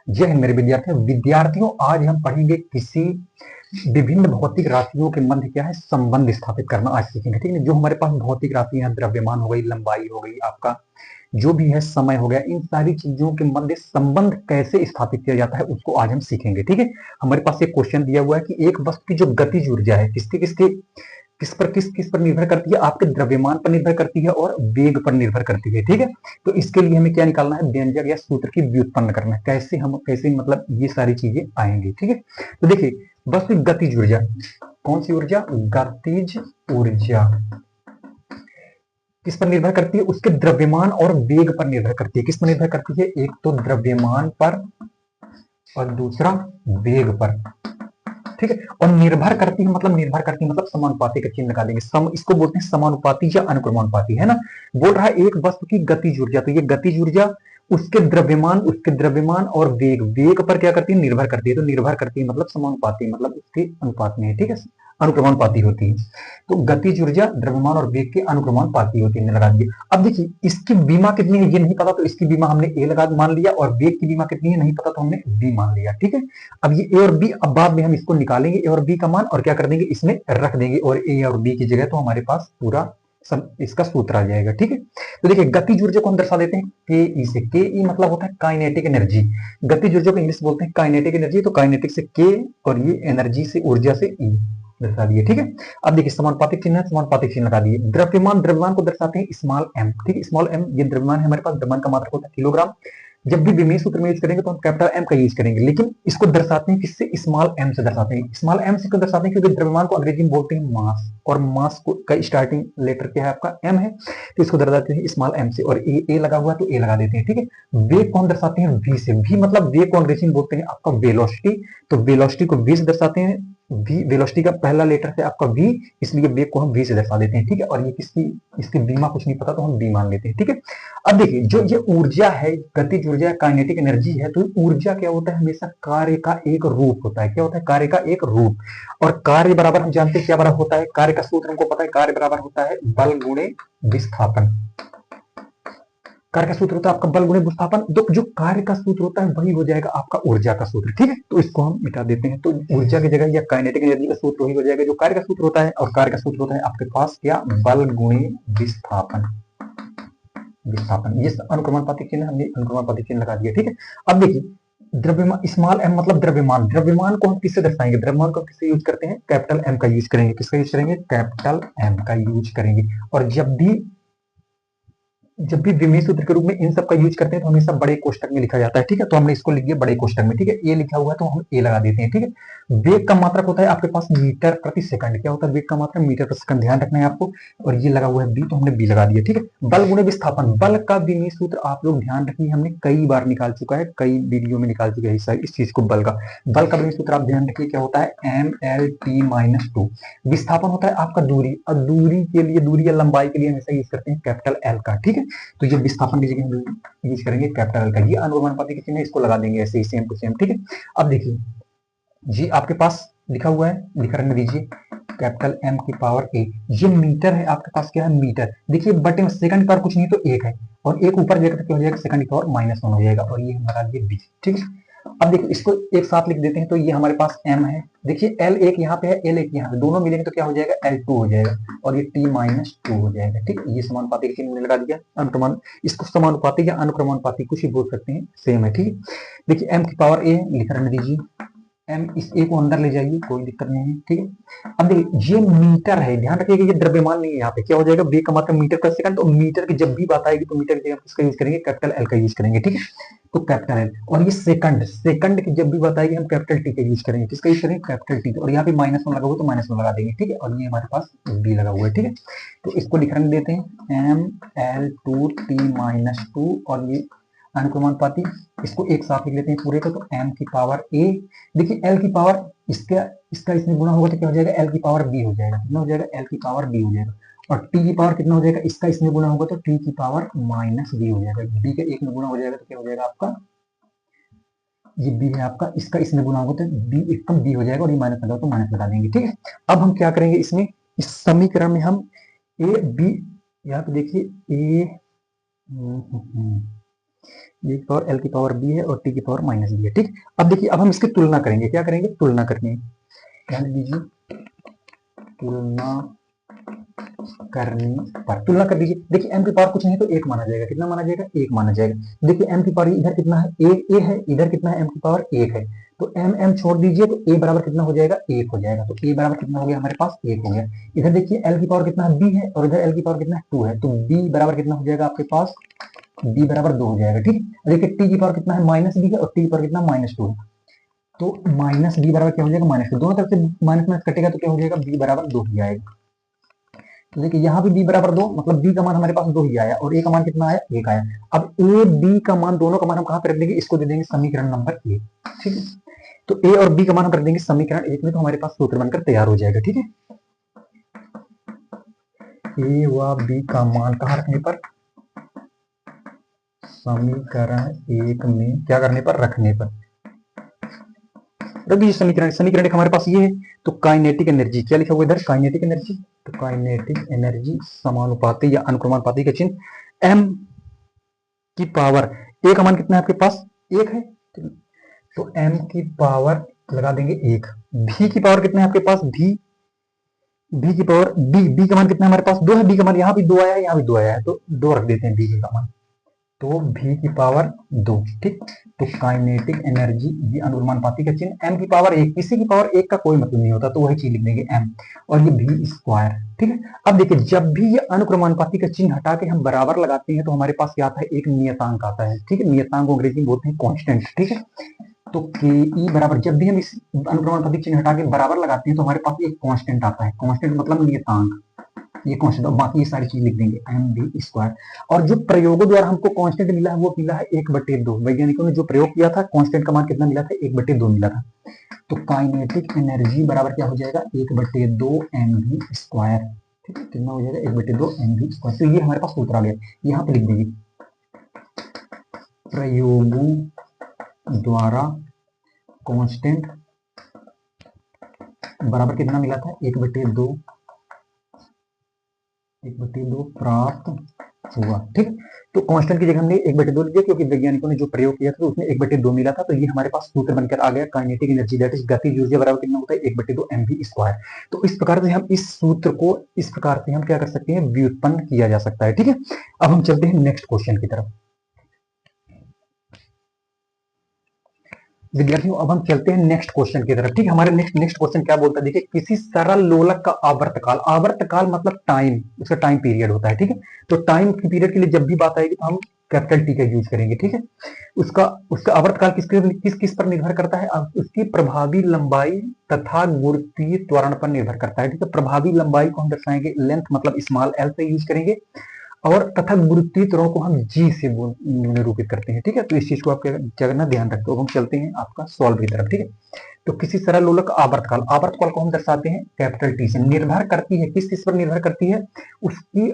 जय हिंद मेरे विद्यार्थियों, आज हम पढ़ेंगे किसी विभिन्न भौतिक राशियों के मध्य क्या है संबंध स्थापित करना आज सीखेंगे। ठीक है, जो हमारे पास भौतिक राशि है, द्रव्यमान हो गई, लंबाई हो गई, आपका जो भी है समय हो गया, इन सारी चीजों के मध्य संबंध कैसे स्थापित किया जाता है उसको आज हम सीखेंगे। ठीक है, हमारे पास एक क्वेश्चन दिया हुआ है कि एक वस्तु की जो गतिज ऊर्जा है किस पर निर्भर करती है, आपके द्रव्यमान पर निर्भर करती है और वेग पर निर्भर करती है। ठीक है, तो इसके लिए हमें क्या निकालना है, व्यंजक या सूत्र की व्युत्पन्न करना है। कैसे मतलब ये सारी चीजें आएंगी। ठीक है, तो देखिए वस्तु गतिज ऊर्जा, कौन सी ऊर्जा, गतिज ऊर्जा किस पर निर्भर करती है, उसके द्रव्यमान और वेग पर निर्भर करती है। किस पर निर्भर करती है, एक तो द्रव्यमान पर और दूसरा वेग पर। ठीक है, और निर्भर करती है मतलब समानुपाती का चिन्ह लगा देंगे। इसको बोलते हैं समानुपाती या अनुक्रमानुपाती, है ना। बोल रहा है एक वस्तु की गतिज ऊर्जा, तो ये गतिज ऊर्जा उसके द्रव्यमान और वेग पर क्या करती है, निर्भर करती है। तो निर्भर करती है मतलब समानुपाती, मतलब उसके अनुपात में है। ठीक है, अनुक्रमानुपाती होती है। तो गतिज ऊर्जा द्रव्यमान और वेग के अनुक्रमानुपाती होती है, लगा दिए। अब देखिए इसकी बीमा कितनी है ये नहीं पता, तो इसकी बीमा हमने ए लगा मान लिया, और वेग की बीमा कितनी है नहीं पता तो हमने बी मान लिया। ठीक है, अब ये ए और बी, अब बाद में हम इसको निकालेंगे ए और बी का मान, और क्या कर देंगे इसमें रख देंगे, और ए और बी की जगह तो हमारे पास पूरा सब इसका सूत्र आ जाएगा। ठीक है, तो देखिए गतिज ऊर्जा को हम दर्शा देते हैं के ई से। के ई मतलब होता है काइनेटिक एनर्जी। गतिज ऊर्जा को इंग्लिश बोलते हैं काइनेटिक एनर्जी, तो काइनेटिक से के और ये एनर्जी से ऊर्जा से ई दर्शा दिए। ठीक है, अब देखिए समानुपातिक चिन्ह है, समानुपातिक चिन्ह लगा दिए। द्रव्यमान को दर्शाते हैं स्मॉल एम। ठीक है, स्मॉल एम ये द्रव्यमान है हमारे पास, द्रव्यमान का मात्रक होता है किलोग्राम। जब भी विमेय सूत्र में यूज करेंगे तो हम कैपिटल एम का यूज करेंगे, लेकिन इसको दर्शाते हैं किससे, स्मॉल एम से दर्शाते हैं। स्मॉल एम से क्यों दर्शाते हैं, क्योंकि द्रव्यमान को अंग्रेजी में बोलते हैं मास, और मास का स्टार्टिंग लेटर क्या है आपका एम है, तो इसको दर्शाते हैं स्मॉल एम से। और ए लगा हुआ है तो ए लगा देते हैं। ठीक है, वेग को हम दर्शाते हैं वी से। वी मतलब वेग को अंग्रेजी में बोलते हैं आपका वेलोसिटी, तो वेलोसिटी को वी से दर्शाते हैं। वी वेलोसिटी का पहला लेटर है आपका वी, इसलिए वेग को हम वी से दर्शा देते हैं। ठीक है, और ये इसकी बीमा कुछ नहीं पता तो हम बी मान लेते हैं। ठीक है, अब देखिए जो ये ऊर्जा है, गतिज ऊर्जा, काइनेटिक एनर्जी है, तो ऊर्जा क्या होता है, हमेशा कार्य का एक रूप होता है। क्या होता है, कार्य का एक रूप। और कार्य बराबर हम जानते हैं क्या बराबर होता है, कार्य का सूत्र हमको पता है, कार्य बराबर होता है बल गुणे विस्थापन। कार्य का सूत्र होता है आपका बल गुणे विस्थापन। तो जो कार्य का सूत्र होता है वही हो जाएगा आपका ऊर्जा का सूत्र। ठीक है, तो इसको हम मिटा देते हैं, तो ऊर्जा की जगह या काइनेटिक एनर्जी का सूत्र वही हो जाएगा जो कार्य का सूत्र होता है, और कार्य का सूत्र होता है आपके पास क्या, बल गुणे विस्थापन। ये अनुक्रमानुपाती चिन्ह, हमने अनुक्रमानुपाती चिन्ह लगा दिया। ठीक है, अब देखिए द्रव्यमान, स्मॉल एम मतलब द्रव्यमान को हम किससे दर्शाएंगे, द्रव्यमान को किससे यूज करते हैं, कैपिटल एम का यूज करेंगे। किसका यूज करेंगे, कैपिटल एम का यूज करेंगे। और जब भी विमेय सूत्र के रूप में इन सब का यूज करते हैं तो हमेशा बड़े कोष्टक में लिखा जाता है। ठीक है, तो हमने इसको लिख दिया बड़े कोष्टक में। ठीक है, ए लिखा हुआ है तो हम ए लगा देते हैं। ठीक है, वेग का मात्रक होता है आपके पास मीटर प्रति सेकंड। क्या होता है वेग का मात्रक, मीटर प्रति सेकंड, ध्यान रखना है आपको। और ये लगा हुआ है बी, तो हमने बी लगा दिया। ठीक है, बल गुणे विस्थापन, बल का विमेय सूत्र आप लोग ध्यान रखिए, हमने कई बार निकाल चुका है, कई वीडियो में निकाल चुके हैं इस चीज को। बल का विमेय सूत्र आप ध्यान रखिए क्या होता है, एम एल टी माइनस 2। विस्थापन होता है आपका दूरी, और दूरी के लिए, दूरी या लंबाई के लिए हमेशा यूज करते हैं कैपिटल एल का। ठीक है, तो ये विस्थापन की जगह हम यूज करेंगे कैपिटल एल का। ये अनुक्रमानुपाती के चिन्ह, इसको लगा देंगे ऐसे ही सेम टू सेम। ठीक है, अब देखिए जी आपके पास लिखा हुआ है, लिखा रहने दीजिए, कैपिटल एम की पावर ए। ये मीटर है आपके पास, क्या है मीटर। देखिए बटे में सेकंड पावर कुछ नहीं तो एक है, और एक ऊपर जाएगा तो क्या हो जाएगा, सेकंड की पावर -1 हो जाएगा, और ये हमारा ये बी। ठीक है, अब देखिए इसको एक साथ लिख देते हैं, तो ये हमारे पास m है। देखिए l एक यहाँ पे है, l एक यहाँ पे, दोनों मिलेंगे तो क्या हो जाएगा, L2 हो जाएगा, और ये t-2 हो जाएगा। ठीक है, ये समानुपाती का चिन्ह लगा दिया। अनुक्रमान, इसको समानुपाती या अनुक्रमानुपाती कुछ ही बोल सकते हैं, सेम है। ठीक है, देखिए m की पावर a लिख रहने दीजिए, m इस a को अंदर ले जाइए, कोई दिक्कत नहीं है। ठीक है, अब देखिए ये मीटर है, ध्यान रखिएगा ये द्रव्यमान नहीं है। यहाँ पे क्या हो जाएगा, वेग का मात्रक मीटर प्रति सेकंड, तो मीटर की जब भी बात आएगी तो मीटर की जगह किसका यूज करेंगे, कैपिटल एल का यूज करेंगे। ठीक है, तो कैपिटल एल। और ये सेकंड की जब भी बात आएगी हम कैपिटल टी का यूज करेंगे। किसका यूज करेंगे, कैपिटल टी। और यहाँ पे -1 लगा हुआ तो -1 लगा देंगे। ठीक है, और ये हमारे पास बी लगा हुआ है। ठीक है, तो इसको लिखने देते हैं ml2t-2, और ये अनुक्रमानुपाती, इसको एक साथ लिख लेते हैं पूरे को, तो m की पावर a। देखिए l की पावर इसका इसमें गुणा होगा तो क्या हो जाएगा, l की पावर b हो जाएगा। कितना हो जाएगा, l की पावर b हो जाएगा। और t की पावर कितना हो जाएगा, इसका इसमें गुणा होगा तो t की पावर -b हो जाएगा। b के एक में गुणा हो जाएगा तो क्या हो जाएगा आपका, ये b है आपका, इसका इसमें गुणा होगा तो b एकदम b हो जाएगा, और ये माइनस लगा तो माइनस लगा देंगे। ठीक है, अब हम क्या करेंगे इसमें, इस समीकरण में हम a b, यहाँ पे देखिए a बी की पावर एल की पावर बी है और टी की पावर माइनस बी है। ठीक, अब देखिए अब हम इसकी तुलना करेंगे। क्या करेंगे? तुलना करेंगे। ध्यान दीजिए, तुलना करनी पर तुलना कर दीजिए। देखिए m की पावर कुछ नहीं तो एक माना जाएगा। कितना माना जाएगा? एक माना जाएगा। देखिए m की पावर इधर कितना है? ए है, इधर कितना है? m की पावर एक है, तो m छोड़ दीजिए तो a बराबर कितना हो जाएगा? एक हो जाएगा। तो a बराबर कितना हो गया हमारे पास? एक हो गया। इधर देखिए l की पावर कितना है? b है, और इधर l की पावर कितना है? 2 है, तो b बराबर कितना हो जाएगा आपके पास? b बराबर 2 हो जाएगा। ठीक, देखिए t की पावर कितना है? माइनस b है, और t की पावर कितना? माइनस 2 है, तो माइनस b बराबर क्या हो जाएगा? माइनस 2। दोनों तरफ से माइनस माइनस कटेगा तो क्या हो जाएगा? b बराबर 2 ही आएगा। तो देखिए यहाँ भी b बराबर 2, मतलब b का मान हमारे पास 2 ही आया, और a का मान कितना आया? 1 आया। अब a b का मान, दोनों का मान हम कहाँ पे रख देंगे? इसको दे देंगे समीकरण नंबर 1। ठीक है, तो a और b का मान हम रख देंगे समीकरण 1 में, तो हमारे पास सूत्र बनकर तैयार हो जाएगा। ठीक है, a व b का मान कहाँ रखने पर? समीकरण 1 में क्या करने पर? रखने पर। रख दीजिए समीकरण। समीकरण 1 हमारे पास ये है, तो काइनेटिक एनर्जी क्या लिखा हुआ इधर? Kinetic energy. तो काइनेटिक एनर्जी समानुपाती या अनुक्रमानुपाती का चिन्ह m की पावर, a का मान कितना है आपके पास? 1 है, तो m की पावर लगा देंगे 1। v की पावर कितना है आपके पास? v की पावर b का मान कितना है हमारे पास? 2 है। b का मान यहाँ भी 2 आया है, यहाँ भी 2 आया है, तो 2 रख देते हैं b का मान, तो v की पावर 2। ठीक, तो काइनेटिक एनर्जी, ये अनुक्रमानुपाती का चिन्ह, m की पावर 1, किसी की पावर 1 का कोई मतलब नहीं होता, तो वही चीज लिख देंगे m, और ये v स्क्वायर। ठीक है, अब देखिए जब भी ये अनुक्रमानुपाती का चिन्ह हटा के हम बराबर लगाते हैं तो हमारे पास क्या आता है? एक नियतांक आता है। ठीक है, नियतांक को अंग्रेजी में बोलते हैं कांस्टेंट। ठीक है, तो के ई बराबर, जब भी हम इस अनुक्रमानुपाती चिन्ह हटा के बराबर लगाते हैं तो हमारे पास एक कांस्टेंट आता है। कांस्टेंट मतलब नियतांक, ये कांस्टेंट, और बाकी ये सारी चीज लिख देंगे एम बी स्क्वायर। और जो प्रयोगों द्वारा हमको कांस्टेंट मिला है वो मिला है 1/2। वैज्ञानिकों ने जो प्रयोग किया था, कांस्टेंट का मान कितना मिला था? 1/2 मिला था। तो काइनेटिक एनर्जी बराबर क्या हो जाएगा? 1/2 एम बी स्क्वायर। ठीक है, कितना हो जाएगा? 1/2 एम बी स्क्वायर। तो ये हमारे पास सूत्र आ गया, यहाँ पे लिख दीजिए, प्रयोगों द्वारा कांस्टेंट बराबर कितना मिला था? 1/2 प्राप्त हुआ। ठीक, तो कांस्टेंट की जगह हमने 1/2 लिया, क्योंकि वैज्ञानिकों ने जो प्रयोग किया था उसमें 1/2 मिला था, तो ये हमारे पास सूत्र बनकर आ गया, काइनेटिक एनर्जी दैट इज गतिज ऊर्जा बराबर कितना होता है? 1/2 mv स्क्वायर। तो इस प्रकार से हम इस सूत्र को, इस प्रकार से हम क्या कर सकते हैं? व्युत्पन्न किया जा सकता है। ठीक है, अब हम चलते हैं नेक्स्ट क्वेश्चन की तरफ। विद्यार्थियों अब हम चलते हैं नेक्स्ट क्वेश्चन की तरफ। ठीक है, हमारे नेक्स्ट क्वेश्चन क्या बोलता है? देखिए, किसी सरल लोलक का आवर्तकाल, आवर्तकाल मतलब टाइम, उसका टाइम पीरियड होता है। ठीक है, तो टाइम की पीरियड के लिए जब भी बात आएगी तो हम कैपिटल टी का यूज करेंगे। ठीक है, उसका उसका आवर्तकाल किस किस पर निर्भर करता है? उसकी प्रभावी लंबाई तथा गुरुत्वीय त्वरण पर निर्भर करता है। ठीक है, प्रभावी लंबाई को हम दर्शाएंगे लेंथ मतलब स्मॉल एल से यूज करेंगे, और तथा गुरुत्वीय त्वरण को हम जी से निरूपित करते हैं। ठीक है, तो इस चीज को आप क्या करना, ध्यान रखते हो। हम चलते हैं आपका सॉल्व की तरफ। ठीक है, तो किसी सरल लोलक आवर्तकाल, आवर्तकाल को हम दर्शाते हैं कैपिटल टी से। निर्भर करती है किस किस पर? निर्भर करती है उसकी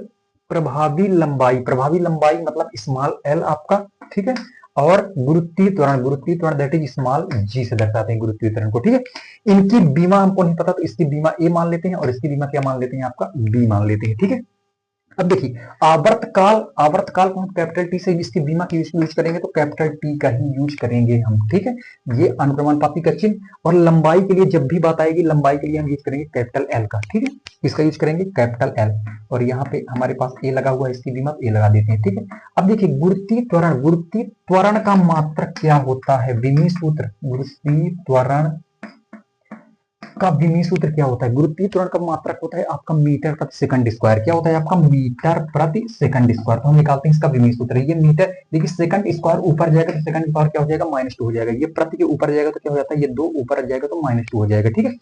प्रभावी लंबाई, प्रभावी लंबाई मतलब स्मॉल एल आपका। ठीक है, और गुरुत्वीय त्वरण दैट इज स्मॉल जी से दर्शाते हैं गुरुत्वीय त्वरण को। ठीक है, इनकी बीमा हमको नहीं पता, तो इसकी बीमा ए मान लेते हैं, और इसकी बीमा क्या मान लेते हैं? आपका बी मान लेते हैं। ठीक है, अब देखिए आवर्तकाल, आवर्तकाल को हम कैपिटल टी से इसकी बीमा की यूज करेंगे, तो कैपिटल टी का ही यूज करेंगे हम। ठीक है, ये अनुक्रमानुपाती का चिन्ह, और लंबाई के लिए जब भी बात आएगी, लंबाई के लिए हम यूज करेंगे कैपिटल एल का। ठीक है, किसका यूज करेंगे? कैपिटल एल, और यहाँ पे हमारे पास ए लगा हुआ है, इसकी बीमा ए लगा देते हैं। ठीक है, अब देखिए गुरुत्वीय त्वरण, गुरुत्वीय त्वरण का मात्रक क्या होता है? विमी सूत्र, गुरुत्वीय त्वरण का विमी सूत्र क्या होता है? गुरुत्वीय त्वरण का मात्रक होता है आपका मीटर प्रति सेकंड स्क्वायर। क्या होता है आपका? मीटर प्रति सेकंड स्क्वायर। तो हम निकालते हैं इसका विमी सूत्र। ये मीटर, देखिए सेकंड स्क्वायर ऊपर जाएगा तो सेकंड स्क्वायर क्या हो जाएगा? -2 हो जाएगा। ये प्रति के ऊपर जाएगा तो क्या हो जाता है? ये 2 ऊपर जाएगा तो -2 हो जाएगा। ठीक है,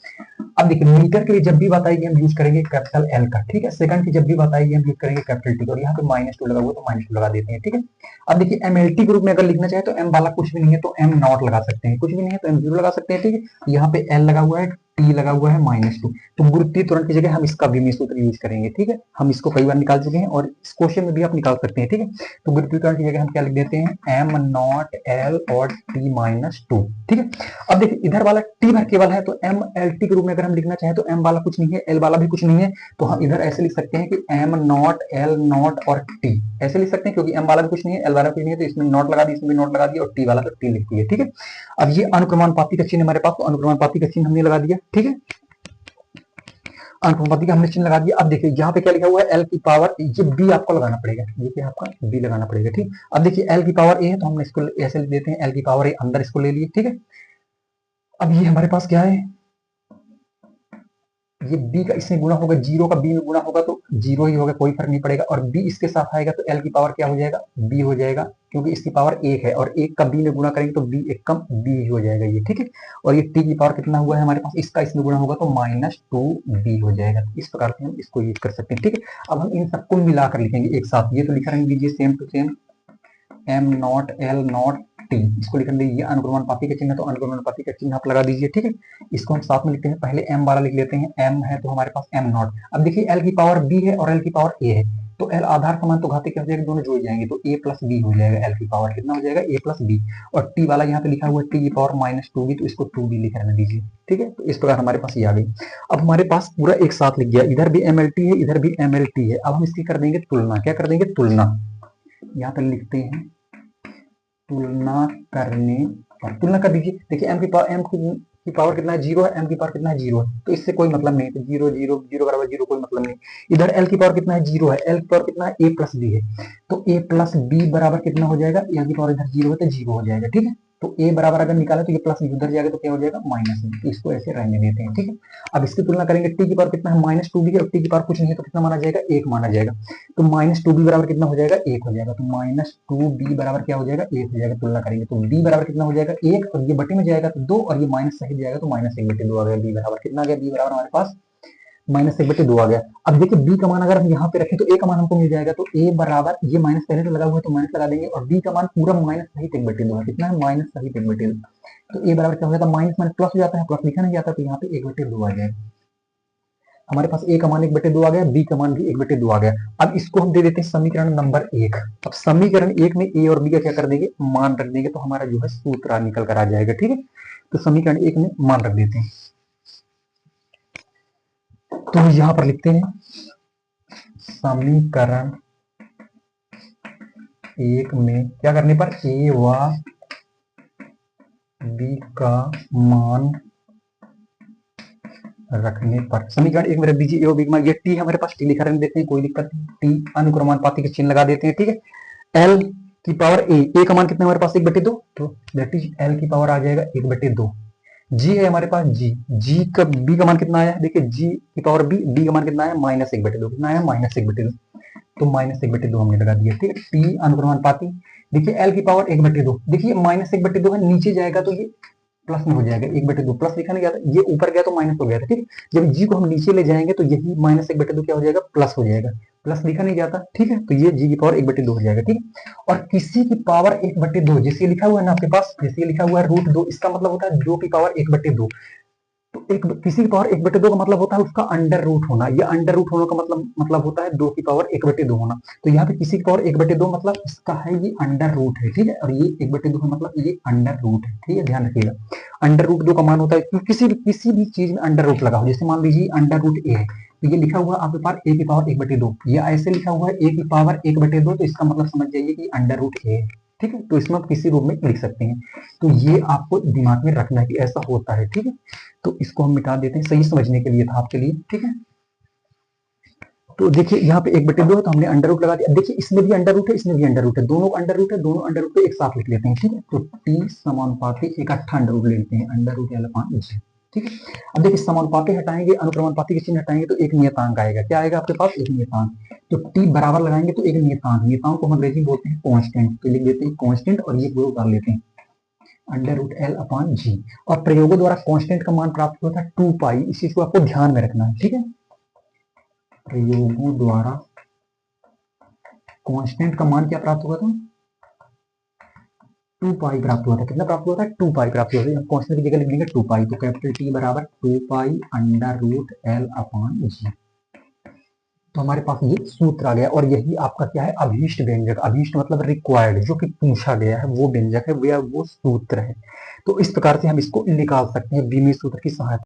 अब देखिए मीटर के लिए जब भी बात आएगी हम यूज करेंगे कैपिटल एल का। ठीक है, सेकंड की जब भी बात आएगी हम यूज करेंगे कैपिटल टी, और यहाँ पे -2 लगा हुआ तो -2 लगा देते हैं। ठीक है, अब देखिए एमएलटी ग्रुप में अगर लिखना चाहे तो एम वाला कुछ भी नहीं है तो एम नॉट लगा सकते हैं, कुछ भी नहीं है तो एम जीरो लगा सकते हैं। ठीक है, यहाँ पे एल लगा हुआ है टी लगा हुआ है -2। तो गुरुत्वीय त्वरण की जगह हम इसका विमीय सूत्र यूज करेंगे, ठीक है। हम इसको कई बार निकाल चुके हैं और इस क्वेश्चन में भी आप निकाल सकते हैं, ठीक है। तो गुरुत्वीय त्वरण की जगह हम क्या लिख देते हैं, m0l और t-2, ठीक है। अब देखिए इधर वाला टी भर केवल है, तो mlt के रूप में अगर हम लिखना चाहें तो m वाला कुछ नहीं है, l वाला भी कुछ नहीं है, तो हम इधर ऐसे लिख सकते हैं कि m0 l0 और t ऐसे लिख सकते हैं, क्योंकि m वाला भी कुछ नहीं है, l वाला भी कुछ नहीं है, तो इसमें नॉट लगा दी, इसमें भी नॉट लगा दिया, और t वाला तो t लिख दिया, ठीक है। अब ये अनुक्रमानुपाती का चिन्ह हमारे पास, तो अनुक्रमानुपाती का चिन्ह हमने लगा दिया, ठीक है। अनुक्रमानुपाती का हमने चिन्ह लगा दिया। अब देखिए यहाँ पे क्या लिखा हुआ है, l की पावर, ये b आपको लगाना पड़ेगा, ये क्या आपका b लगाना पड़ेगा, ठीक। अब देखिए l की पावर a है, तो हमने इसको ऐसे लिख देते हैं, l की पावर a अंदर इसको ले लिए, ठीक है। अब ये हमारे पास क्या है, ये b का इसमें गुणा होगा, 0 का b में गुणा होगा तो 0 ही होगा, कोई फर्क नहीं पड़ेगा, और b इसके साथ आएगा तो l की पावर क्या हो जाएगा, b हो जाएगा, क्योंकि इसकी पावर 1 है, और 1 का b में गुणा करेंगे तो b एक कम b ही हो जाएगा ये, ठीक है। और ये t की पावर कितना हुआ है हमारे पास, इसका इसमें गुणा होगा तो -2b हो जाएगा। तो इस प्रकार से हम इसको यूज कर सकते हैं, ठीक है। अब हम इन सबको मिलाकर लिखेंगे एक साथ, ये तो लिखा रहेंगे लीजिए same to same, m0 l0 t, इसको लिख देंगे, ये अनुक्रमानुपाती का चिन्ह है, तो अनुक्रमानुपाती का चिन्ह आप लगा दीजिए, ठीक है। इसको हम साथ में लिखते हैं, पहले m वाला लिख लेते हैं, m है तो हमारे पास m0। अब देखिए l की पावर b है और l की पावर a है, तो l आधार समान तो घाते क्या हो जाएगा, दोनों जुड़ जाएंगे, तो a प्लस b हो जाएगा, l की पावर कितना हो जाएगा, a प्लस b, और t वाला यहाँ पे लिखा हुआ है t की पावर -2b, तो इसको 2b लिख रहने दीजिए, ठीक है। तो इस प्रकार हमारे पास ये आ गई। अब हमारे पास पूरा एक साथ लिख गया, इधर भी mlt है, इधर भी mlt है। अब हम इसकी कर देंगे तुलना, क्या कर देंगे, तुलना, यहाँ पर लिखते हैं तुलना करने पर, तुलना कर दीजिए। देखिए m की पावर कितना है, 0 है, m की पावर कितना है, 0 है, तो इससे कोई मतलब नहीं, तो 0 0 0 बराबर 0, कोई मतलब नहीं। इधर l की पावर कितना है, 0 है, l की पावर कितना है, a प्लस b है, तो a प्लस b बराबर कितना हो जाएगा, l की पावर इधर 0 है तो 0 हो जाएगा, ठीक है। तो a बराबर अगर निकाले तो ये प्लस उधर जाएगा तो क्या हो जाएगा, माइनस में, तो इसको ऐसे रहने देते हैं, ठीक है। अब इसकी तुलना करेंगे, t की पावर कितना है, -2b है, और t की पावर कुछ नहीं है, तो कितना माना जाएगा, 1 माना जाएगा, तो -2b बराबर कितना हो जाएगा, 1 हो जाएगा, तो -2b बराबर क्या हो जाएगा, 1 हो जाएगा। तुलना करेंगे तो b बराबर कितना हो जाएगा, 1, और ये बटे में जाएगा तो 2, और ये माइनस सहित जाएगा तो -1/2 आ गया। b बराबर कितना आ गया, b बराबर हमारे पास -1/2 आ गया। अब देखिए b का मान अगर हम यहाँ पे रखें तो a का मान हमको मिल जाएगा, तो a बराबर, ये माइनस पहले से लगा हुआ है तो माइनस लगा देंगे, और b का मान पूरा माइनस सहित 1/2 है, कितना है, माइनस सहित 1/2, तो a बराबर क्या हो जाता है, माइनस माइनस प्लस हो जाता है, प्लस लिखा नहीं जाता, तो यहाँ पे 1/2 आ जाएगा। हमारे पास a का मान 1/2 आ गया, b का मान भी 1/2 आ गया। अब इसको हम दे देते हैं समीकरण नंबर 1। अब समीकरण 1 में a और b का क्या कर देंगे, मान रख देंगे, तो हमारा जो है सूत्र निकल कर आ जाएगा, ठीक है। तो समीकरण 1 में मान रख देते हैं, तो यहां पर लिखते हैं समीकरण 1 में क्या करने पर, a व b का मान रखने पर, समीकरण 1 में रख दीजिए a और b का मान, ये t हमारे पास, t लिखा रहने देते हैं, कोई दिक्कत नहीं, t अनुक्रमानुपाती के चिन्ह लगा देते हैं, ठीक है। l की पावर a का मान कितना हमारे पास, 1/2, तो दैट इज l की पावर आ जाएगा 1/2। g है हमारे पास, g का b का मान कितना आया, देखिए g की पावर b का मान कितना आया, -1/2, कितना आया, -1/2, तो -1/2 हमने लगा दिया, ठीक है। t अनुक्रमानुपाती, देखिए l की पावर 1/2, देखिए -1/2 है, नीचे जाएगा तो ये प्लस में हो जाएगा, 1/2 प्लस लिखा नहीं जाता, ये ऊपर गया तो माइनस हो गया था, ठीक है। जब जी को हम नीचे ले जाएंगे तो यही -1/2 क्या हो जाएगा, प्लस हो जाएगा, प्लस लिखा नहीं जाता, ठीक है। तो ये जी की पावर 1/2 हो जाएगा, ठीक है। और किसी की पावर 1/2, जैसे लिखा हुआ है ना आपके पास, जैसे लिखा हुआ है √2, इसका मतलब होता है 2 की पावर 1/2, तो एक किसी की पावर 1/2 का मतलब होता है उसका अंडर रूट होना, या अंडर रूट होने का मतलब होता है 2 की पावर 1/2 होना। तो यहाँ पे किसी की पावर 1/2 मतलब इसका है ये अंडर रूट है, ठीक है, और ये 1/2 का मतलब ये अंडर रूट है, ठीक है, ध्यान रखिएगा। अंडर रूट 2 का मान होता है, तो किसी भी चीज में अंडर रूट लगा हो, जैसे मान लीजिए अंडर रूट ए है, तो ये लिखा हुआ आपके पास ए की पावर 1/2, ये ऐसे लिखा हुआ है ए की पावर 1/2, तो इसका मतलब समझ जाइए कि अंडर रूट ए है, ठीक है। तो इसमें आप किसी रूप में लिख सकते हैं, तो ये आपको दिमाग में रखना है कि ऐसा होता है, ठीक है। तो इसको हम मिटा देते हैं, सही समझने के लिए था आपके लिए, ठीक है। तो देखिए यहाँ पे 1/2 है, तो हमने अंडर रूट लगा दिया। देखिए इसमें भी अंडर रूट है, इसमें भी अंडर रूट है, दोनों अंडर रूट है, दोनों अंडर रूट को एक साथ लिख लेते हैं, ठीक है। तो टी समानुपाती इकट्ठा अंडर रूट ले लेते हैं, अंडर रूट l अपान जी, ठीक है। अब देखिए समानुपाती हटाएंगे, अनुक्रमानुपाती के चिन्ह हटाएंगे, तो एक नियतांक आएगा, क्या आएगा आपके पास, एक नियतांक। तो टी बराबर लगाएंगे तो एक नियतांक, नियतांक को हम अंग्रेजी में बोलते हैं कांस्टेंट, तो लिख देते हैं कांस्टेंट, और ये वो डाल लेते हैं अंडर रूट l अपान जी, और प्रयोगों द्वारा कांस्टेंट का मान प्राप्त हुआ था 2 पाई, इस चीज को आपको ध्यान में रखना है, ठीक है। प्रयोगों द्वारा कांस्टेंट का मान क्या प्राप्त हुआ था, 2 पाई प्राप्त हुआ था। कितना प्राप्त हुआ था? 2 पाई प्राप्त हुआ था। हम कांस्टेंट की जगह लिख लेंगे 2 पाई, तो कैपिटल टी बराबर 2 pi under root L upon G. तो हमारे पास ये सूत्र आ गया और यही आपका क्या है? अभीष्ट व्यंजक। अभीष्ट मतलब रिक्वायर्ड, जो कि पूछा गया है वो व्यंजक है, वो सूत्र है। तो इस प्रकार से हम इसको निकाल सकते हैं बीमी सूत्र की सहायता